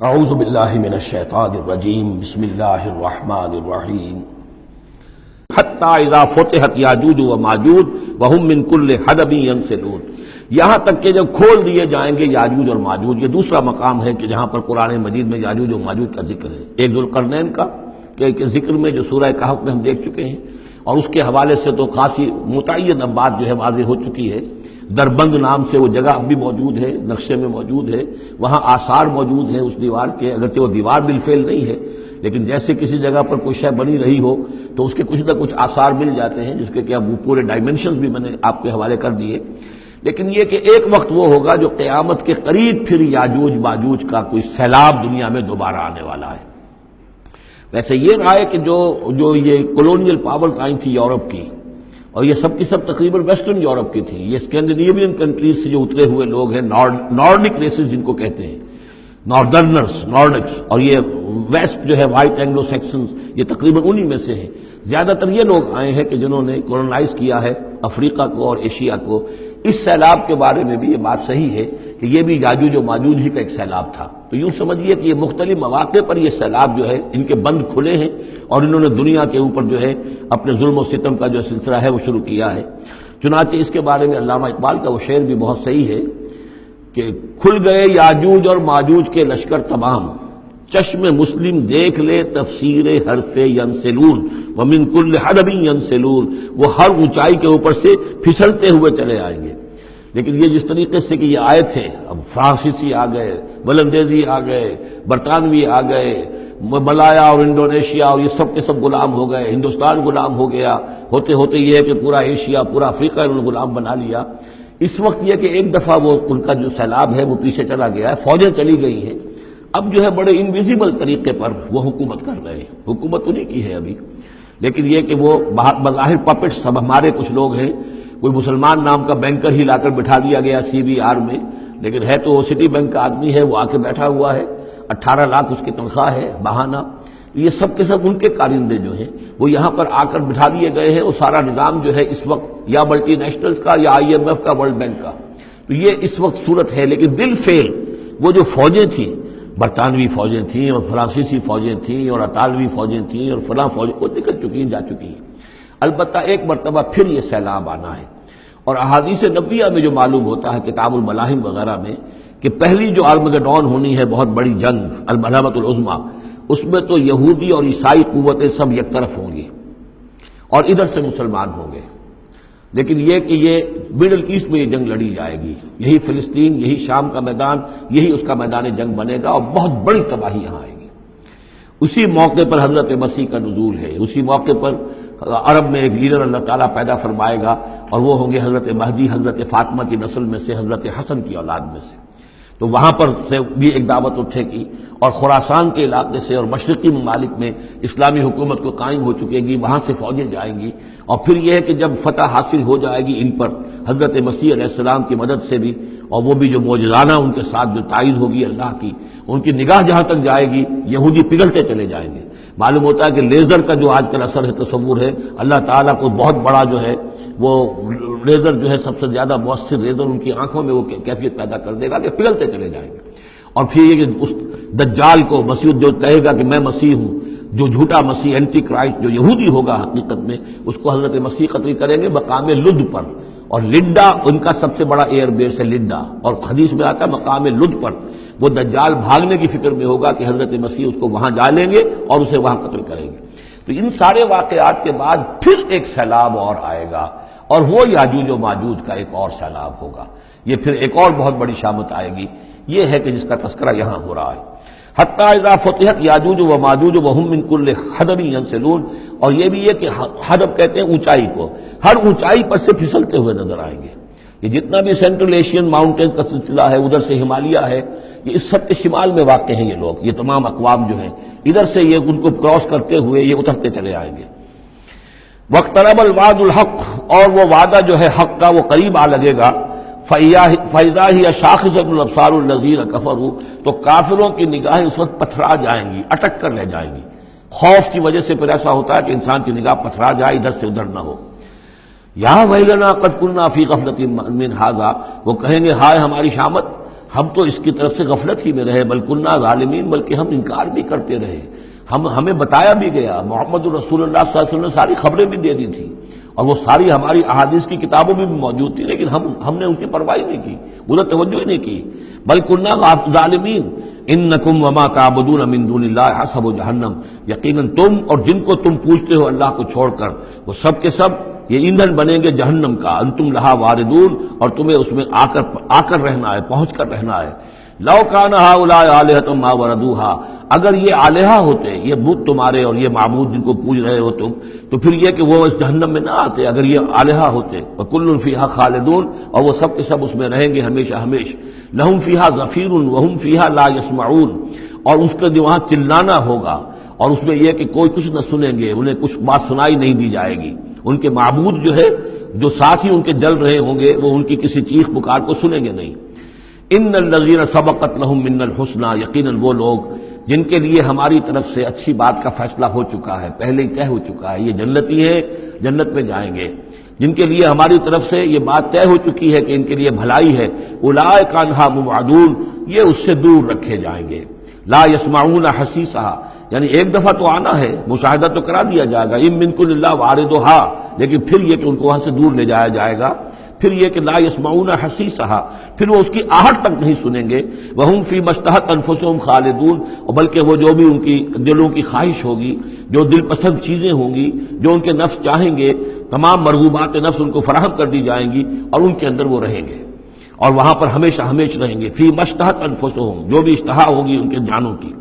اعوذ باللہ من الشیطان الرجیم بسم اللہ الرحمن الرحیم حتی اذا فتحت یاجوج و ماجوج وہم من کل حدب ینسلون، یہاں تک کہ جب کھول دیے جائیں گے یاجوج اور ماجوج۔ یہ دوسرا مقام ہے کہ جہاں پر قرآن مجید میں یاجوج و ماجوج کا ذکر ہے۔ ایک ذوالقرنین کا کہ ذکر میں جو سورہ کہف میں ہم دیکھ چکے ہیں، اور اس کے حوالے سے تو خاصی متعین اب بات جو ہے واضح ہو چکی ہے۔ دربند نام سے وہ جگہ اب بھی موجود ہے، نقشے میں موجود ہے، وہاں آثار موجود ہیں اس دیوار کے، اگرچہ وہ دیوار بالفعل نہیں ہے لیکن جیسے کسی جگہ پر کوئی شے بنی رہی ہو تو اس کے کچھ نہ کچھ آثار مل جاتے ہیں، جس کے کہ اب وہ پورے ڈائمنشنز بھی میں نے آپ کے حوالے کر دیے۔ لیکن یہ کہ ایک وقت وہ ہوگا جو قیامت کے قریب پھر یاجوج ماجوج کا کوئی سیلاب دنیا میں دوبارہ آنے والا ہے۔ ویسے یہ رہا ہے کہ جو یہ کولونیل پاور آئی تھی یورپ کی، اور یہ سب کی سب تقریباً ویسٹرن یورپ کی تھی، یہ اسکینڈینیوین کنٹریز سے جو اترے ہوئے لوگ ہیں، نارڈک ریسز جن کو کہتے ہیں، ناردرنرز، نارڈکس، اور یہ ویسٹ جو ہے وائٹ اینگلو سیکسنز، یہ تقریباً انہی میں سے ہیں۔ زیادہ تر یہ لوگ آئے ہیں کہ جنہوں نے کولونائز کیا ہے افریقہ کو اور ایشیا کو۔ اس سیلاب کے بارے میں بھی یہ بات صحیح ہے کہ یہ بھی یاجوج و ماجوج ہی کا ایک سیلاب تھا۔ تو یوں سمجھیے کہ یہ مختلف مواقع پر یہ سیلاب جو ہے ان کے بند کھلے ہیں، اور انہوں نے دنیا کے اوپر جو ہے اپنے ظلم و ستم کا جو سلسلہ ہے وہ شروع کیا ہے۔ چنانچہ اس کے بارے میں علامہ اقبال کا وہ شعر بھی بہت صحیح ہے کہ کھل گئے یاجوج اور ماجوج کے لشکر تمام، چشم مسلم دیکھ لے تفسیر حرف ینسلون ومن کل حدب ینسلون، وہ ہر اونچائی کے اوپر سے پھسلتے ہوئے چلے آئیں گے۔ لیکن یہ جس طریقے سے کہ یہ آئے تھے، اب فرانسیسی آ گئے، ولندیزی آ گئے، برطانوی آ گئے، ملایا اور انڈونیشیا، اور یہ سب کے سب غلام ہو گئے، ہندوستان غلام ہو گیا، ہوتے ہوتے یہ ہے کہ پورا ایشیا، پورا افریقہ انہوں نے غلام بنا لیا۔ اس وقت یہ کہ ایک دفعہ وہ ان کا جو سیلاب ہے وہ پیچھے چلا گیا ہے، فوجیں چلی گئی ہیں، اب جو ہے بڑے انویزیبل طریقے پر وہ حکومت کر رہے ہیں۔ حکومت انہی کی ہے ابھی، لیکن یہ کہ وہ بظاہر پپٹس سب ہمارے کچھ لوگ ہیں، کوئی مسلمان نام کا بینکر ہی لا کر بٹھا دیا گیا CBR میں، لیکن ہے تو وہ سٹی بینک کا آدمی ہے، وہ آ کے بیٹھا ہوا ہے، 18 لاکھ اس کی تنخواہ ہے بہانہ۔ یہ سب کے سب ان کے کارندے جو ہیں وہ یہاں پر آ کر بٹھا دیے گئے ہیں، اور سارا نظام جو ہے اس وقت یا ملٹی نیشنلز کا یا IMF کا، ورلڈ بینک کا، تو یہ اس وقت صورت ہے۔ لیکن بالفعل وہ جو فوجیں تھیں، برطانوی فوجیں تھیں اور فرانسیسی فوجیں تھیں اور اطالوی فوجیں تھیں اور فلاں فوجیں، وہ نکل چکی ہیں، جا چکی ہیں۔ البتہ ایک مرتبہ پھر یہ سیلاب آنا ہے، اور احادیث نبویہ میں جو معلوم ہوتا ہے کتاب الملاحم وغیرہ میں کہ پہلی جو آرمگڈون ہونی ہے، بہت بڑی جنگ، الملحمۃ العظمیٰ، اس میں تو یہودی اور عیسائی قوتیں سب یک طرف ہوں گی اور ادھر سے مسلمان ہوں گے۔ لیکن یہ کہ یہ مڈل ایسٹ میں یہ جنگ لڑی جائے گی، یہی فلسطین، یہی شام کا میدان، یہی اس کا میدان جنگ بنے گا، اور بہت بڑی تباہی یہاں آئے گی۔ اسی موقع پر حضرت مسیح کا نزول ہے، اسی موقع پر عرب میں ایک لیڈر اللہ تعالیٰ پیدا فرمائے گا، اور وہ ہوں گے حضرت مہدی، حضرت فاطمہ کی نسل میں سے، حضرت حسن کی اولاد میں سے۔ تو وہاں پر سے بھی ایک دعوت اٹھے گی، اور خراسان کے علاقے سے اور مشرقی ممالک میں اسلامی حکومت کو قائم ہو چکے گی، وہاں سے فوجیں جائیں گی، اور پھر یہ ہے کہ جب فتح حاصل ہو جائے گی ان پر حضرت مسیح علیہ السلام کی مدد سے بھی، اور وہ بھی جو معجزانہ ان کے ساتھ جو تائید ہوگی اللہ کی، ان کی نگاہ جہاں تک جائے گی یہودی پگھلتے چلے جائیں گے۔ معلوم ہوتا ہے کہ لیزر کا جو آج کل اثر ہے، تصور ہے، اللہ تعالیٰ کو بہت بڑا جو ہے وہ لیزر جو ہے سب سے زیادہ مؤثر لیزر ان کی آنکھوں میں وہ کیفیت پیدا کر دے گا کہ پگھلتے چلے جائیں گے۔ اور پھر یہ کہ اس دجال کو مسیح جو کہے گا کہ میں مسیح ہوں، جو جھوٹا مسیح اینٹی کرائسٹ جو یہودی ہوگا حقیقت میں، اس کو حضرت مسیح قتل کریں گے مقام لد پر، اور لڈا ان کا سب سے بڑا ایئر بیس ہے لڈا، اور حدیث میں آتا ہے مقام لد پر وہ دجال بھاگنے کی فکر میں ہوگا کہ حضرت مسیح اس کو وہاں جا لیں گے اور اسے وہاں قتل کریں گے۔ تو ان سارے واقعات کے بعد پھر ایک سیلاب اور آئے گا، اور وہ یاجوج و ماجوج کا ایک اور سیلاب ہوگا۔ یہ پھر ایک اور بہت بڑی شامت آئے گی، یہ ہے کہ جس کا تذکرہ یہاں ہو رہا ہے۔ حتی اذا فتحت یاجوج و ماجوج وہم من کل حدب ینسلون، اور یہ بھی ہے کہ حدب کہتے ہیں اونچائی کو، ہر اونچائی پر سے پھسلتے ہوئے نظر آئیں گے۔ یہ جتنا بھی سینٹرل ایشین ماؤنٹین کا سلسلہ ہے، ادھر سے ہمالیہ ہے، یہ اس سب کے شمال میں واقع ہیں یہ لوگ، یہ تمام اقوام جو ہیں ادھر سے یہ ان کو کراس کرتے ہوئے یہ اترتے چلے آئیں گے۔ واقترب الوعد الحق، اور وہ وعدہ جو ہے حق کا وہ قریب آ لگے گا۔ فَإِذَا هِيَ شَاخِصَةُ الْأَبْصَارُ الَّذِينَ كَفَرُوا، تو کافروں کی نگاہیں اس وقت پتھرا جائیں گی، اٹک کر رہ جائیں گی۔ خوف کی وجہ سے پھر ایسا ہوتا ہے کہ انسان کی نگاہ پتھرا جائے، ادھر سے ادھر نہ ہو۔ یا ویلنا قد كنا فی غفلۃ من ھذا، وہ کہیں گے ہائے ہماری شامت، ہم تو اس کی طرف سے غفلت ہی میں رہے، بل کننا ظالمین، بلکہ ہم انکار بھی کرتے رہے، ہمیں بتایا بھی گیا، محمد رسول اللہ صلی اللہ علیہ وسلم نے ساری خبریں بھی دے دی تھی، اور وہ ساری ہماری احادیث کی کتابوں میں بھی موجود تھی، لیکن ہم نے ان کی پرواہ نہیں کی، ادھر توجہ ہی نہیں کی۔ بل کننا ظالمین انکم وما تعبدون من دون اللہ حسب جہنم، یقیناً تم اور جن کو تم پوجتے ہو اللہ کو چھوڑ کر، وہ سب کے سب یہ ایندھن بنیں گے جہنم کا، انتم لہا واردون، اور تمہیں اس میں آ کر رہنا ہے، پہنچ کر رہنا ہے۔ لو کان ہؤلاء آلہۃ ما وردوہا، اگر یہ آلہہ ہوتے، یہ بت تمہارے اور یہ معبود جن کو پوج رہے ہو تم، تو پھر یہ کہ وہ اس جہنم میں نہ آتے اگر یہ آلہہ ہوتے۔ وکل فیہا خالدون، اور وہ سب کے سب اس میں رہیں گے ہمیشہ ہمیش۔ لہم فیہا زفیر وہم فیہا لا یسمعون، اور اس کے وہاں چلانا ہوگا، اور اس میں یہ کہ کوئی کچھ نہ سنیں گے، انہیں کچھ بات سنائی نہیں دی جائے گی۔ ان کے معبود جو ہے، جو ساتھ ہی ان کے جل رہے ہوں گے، وہ ان کی کسی چیخ پکار کو سنیں گے نہیں۔ ان الذین سبقت لہم من الحسنی، یقیناً وہ لوگ جن کے لیے ہماری طرف سے اچھی بات کا فیصلہ ہو چکا ہے، پہلے ہی طے ہو چکا ہے، یہ جنتی ہیں، جنت میں جائیں گے، جن کے لیے ہماری طرف سے یہ بات طے ہو چکی ہے کہ ان کے لیے بھلائی ہے، اولئک عنہا مبعدون، یہ اس سے دور رکھے جائیں گے۔ لا یسمعون حسیسہا، یعنی ایک دفعہ تو آنا ہے، مشاہدہ تو کرا دیا جائے گا، ان منکم الا واردھا، لیکن پھر یہ کہ ان کو وہاں سے دور لے جایا جائے گا، پھر یہ کہ لا یسمعون حسیسہا، پھر وہ اس کی آہٹ تک نہیں سنیں گے، وہم فی ما اشتہت انفسہم خالدون، اور بلکہ وہ جو بھی ان کی دلوں کی خواہش ہوگی، جو دل پسند چیزیں ہوں گی، جو ان کے نفس چاہیں گے، تمام مرغوبات نفس ان کو فراہم کر دی جائیں گی، اور ان کے اندر وہ رہیں گے، اور وہاں پر ہمیشہ ہمیش رہیں گے۔ فی ما اشتہت انفسہم، جو بھی اشتہا ہوگی ان کے جانوں کی۔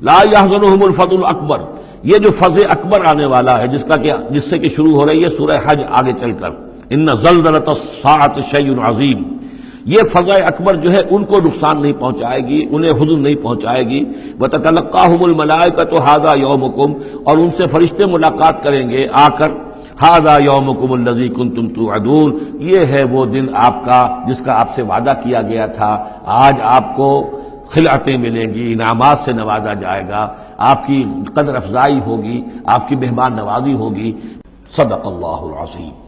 لا یحزنہم الفزع الاکبر، یہ جو فضع اکبر آنے والا ہے، جس سے کہ شروع ہو رہی ہے سورہ حج آگے چل کر، ان زلزلۃ الساعۃ شیء عظیم، یہ فضع اکبر جو ہے ان کو نقصان نہیں پہنچائے گی، انہیں حزن نہیں پہنچائے گی۔ وتتلقاہم الملائکۃ ھذا یومکم، اور ان سے فرشتے ملاقات کریں گے آ کر، ھذا یومکم الذی کنتم توعدون، یہ ہے وہ دن آپ کا جس کا آپ سے وعدہ کیا گیا تھا، آج آپ کو خلعتیں ملیں گی، انعامات سے نوازا جائے گا، آپ کی قدر افزائی ہوگی، آپ کی مہمان نوازی ہوگی۔ صدق اللہ العظیم۔